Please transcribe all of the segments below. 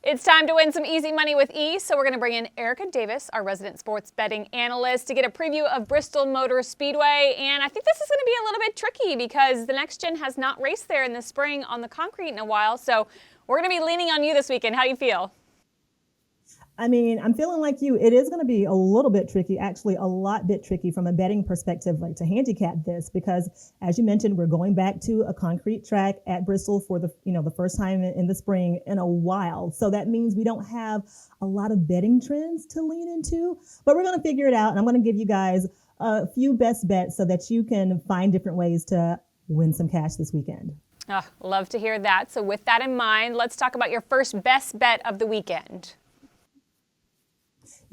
It's time to win some easy money with ease, so we're going to bring in Erica Davis, our resident sports betting analyst, to get a preview of Bristol Motor Speedway. And I think this is going to be a little bit tricky because the next gen has not raced there in the spring on the concrete in a while. So we're going to be leaning on you this weekend. How do you feel? I mean, I'm feeling like you. It is going to be a little bit tricky, actually a lot bit tricky from a betting perspective, like to handicap this, because as you mentioned, we're going back to a concrete track at Bristol for the first time in the spring in a while. So that means we don't have a lot of betting trends to lean into, but we're going to figure it out. And I'm going to give you guys a few best bets so that you can find different ways to win some cash this weekend. Oh, love to hear that. So with that in mind, let's talk about your first best bet of the weekend.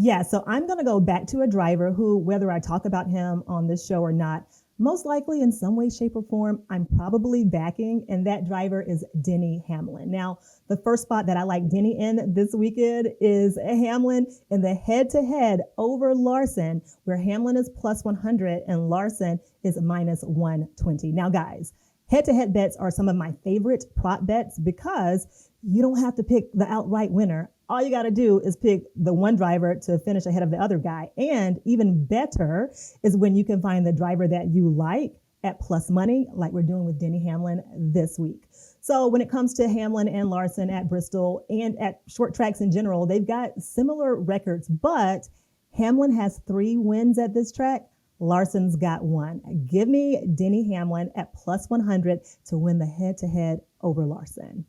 Yeah, so I'm going to go back to a driver who, whether I talk about him on this show or not, most likely in some way, shape, or form, I'm probably backing, and that driver is Denny Hamlin. Now, the first spot that I like Denny in this weekend is Hamlin in the head-to-head over Larson, where Hamlin is plus 100 and Larson is minus 120. Now, guys, head-to-head bets are some of my favorite prop bets because you don't have to pick the outright winner. All you got to do is pick the one driver to finish ahead of the other guy. And even better is when you can find the driver that you like at plus money, like we're doing with Denny Hamlin this week. So when it comes to Hamlin and Larson at Bristol and at short tracks in general, they've got similar records, but Hamlin has 3 wins at this track. Larson's got 1. Give me Denny Hamlin at plus 100 to win the head-to-head over Larson.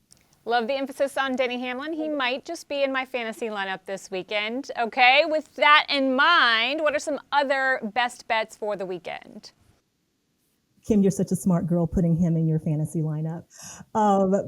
Love the emphasis on Denny Hamlin. He might just be in my fantasy lineup this weekend. Okay, with that in mind, what are some other best bets for the weekend? Kim, you're such a smart girl putting him in your fantasy lineup.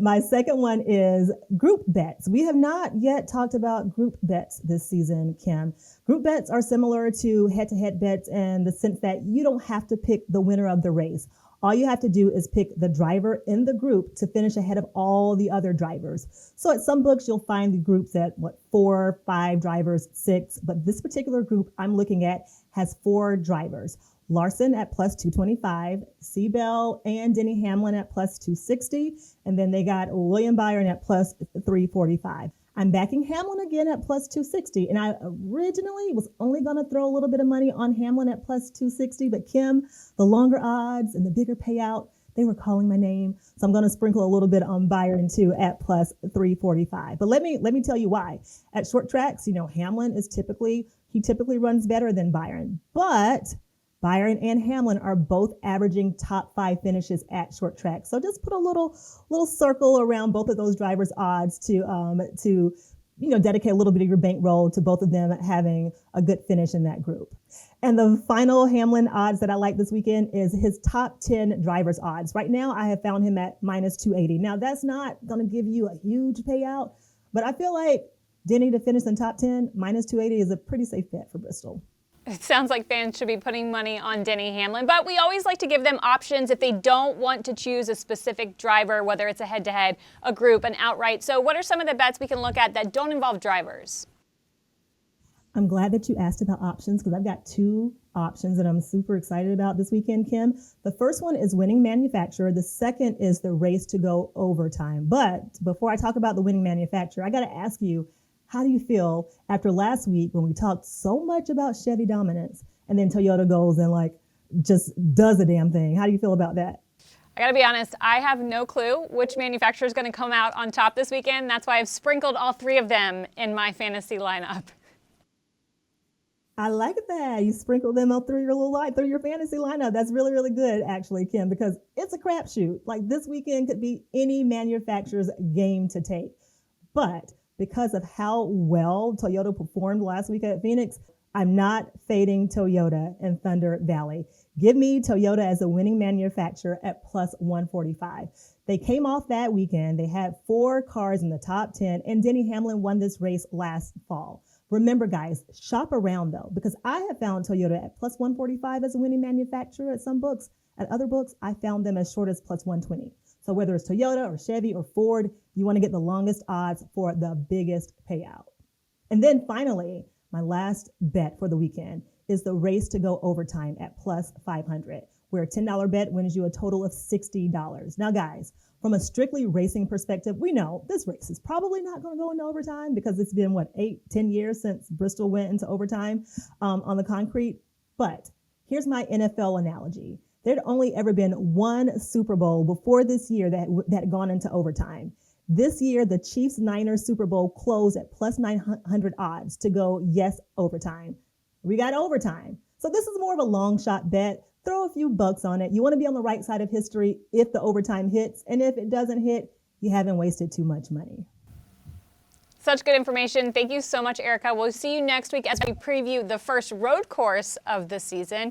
My second one is group bets. We have not yet talked about group bets this season, Kim. Group bets are similar to head-to-head bets in the sense that you don't have to pick the winner of the race. All you have to do is pick the driver in the group to finish ahead of all the other drivers. So at some books, you'll find the groups at 4, 5 drivers, 6. But this particular group I'm looking at has 4 drivers. Larson at plus 225, Seabell and Denny Hamlin at plus 260. And then they got William Byron at plus 345. I'm backing Hamlin again at plus 260. And I originally was only going to throw a little bit of money on Hamlin at plus 260. But Kim, the longer odds and the bigger payout, they were calling my name. So I'm going to sprinkle a little bit on Byron too at plus 345. But let me tell you why. At short tracks, Hamlin typically runs better than Byron. But Byron and Hamlin are both averaging top 5 finishes at short track. So just put a little circle around both of those drivers' odds to dedicate a little bit of your bankroll to both of them having a good finish in that group. And the final Hamlin odds that I like this weekend is his top 10 drivers' odds. Right now, I have found him at minus 280. Now, that's not going to give you a huge payout, but I feel like Denny to finish in top 10, minus 280 is a pretty safe bet for Bristol. It sounds like fans should be putting money on Denny Hamlin, but we always like to give them options if they don't want to choose a specific driver, whether it's a head-to-head, a group, an outright. So what are some of the bets we can look at that don't involve drivers? I'm glad that you asked about options because I've got 2 options that I'm super excited about this weekend, Kim. The first one is winning manufacturer. The second is the race to go overtime. But before I talk about the winning manufacturer, I got to ask you, how do you feel after last week when we talked so much about Chevy dominance and then Toyota goes and just does a damn thing? How do you feel about that? I gotta be honest, I have no clue which manufacturer is gonna come out on top this weekend. That's why I've sprinkled all 3 of them in my fantasy lineup. I like that. You sprinkle them up through your fantasy lineup. That's really, really good, actually, Kim, because it's a crapshoot. Like this weekend could be any manufacturer's game to take. But because of how well Toyota performed last week at Phoenix, I'm not fading Toyota in Thunder Valley. Give me Toyota as a winning manufacturer at plus 145. They came off that weekend. They had 4 cars in the top 10, and Denny Hamlin won this race last fall. Remember, guys, shop around, though, because I have found Toyota at plus 145 as a winning manufacturer at some books. At other books, I found them as short as plus 120. So whether it's Toyota or Chevy or Ford, you want to get the longest odds for the biggest payout. And then finally, my last bet for the weekend is the race to go overtime at plus 500. where a $10 bet wins you a total of $60. Now, guys, from a strictly racing perspective, we know this race is probably not going to go into overtime because it's been, 10 years since Bristol went into overtime on the concrete. But here's my NFL analogy. There'd only ever been one Super Bowl before this year that had gone into overtime. This year, the Chiefs-Niners Super Bowl closed at plus 900 odds to go, yes, overtime. We got overtime. So this is more of a long shot bet. Throw a few bucks on it. You want to be on the right side of history if the overtime hits. And if it doesn't hit, you haven't wasted too much money. Such good information. Thank you so much, Erica. We'll see you next week as we preview the first road course of the season.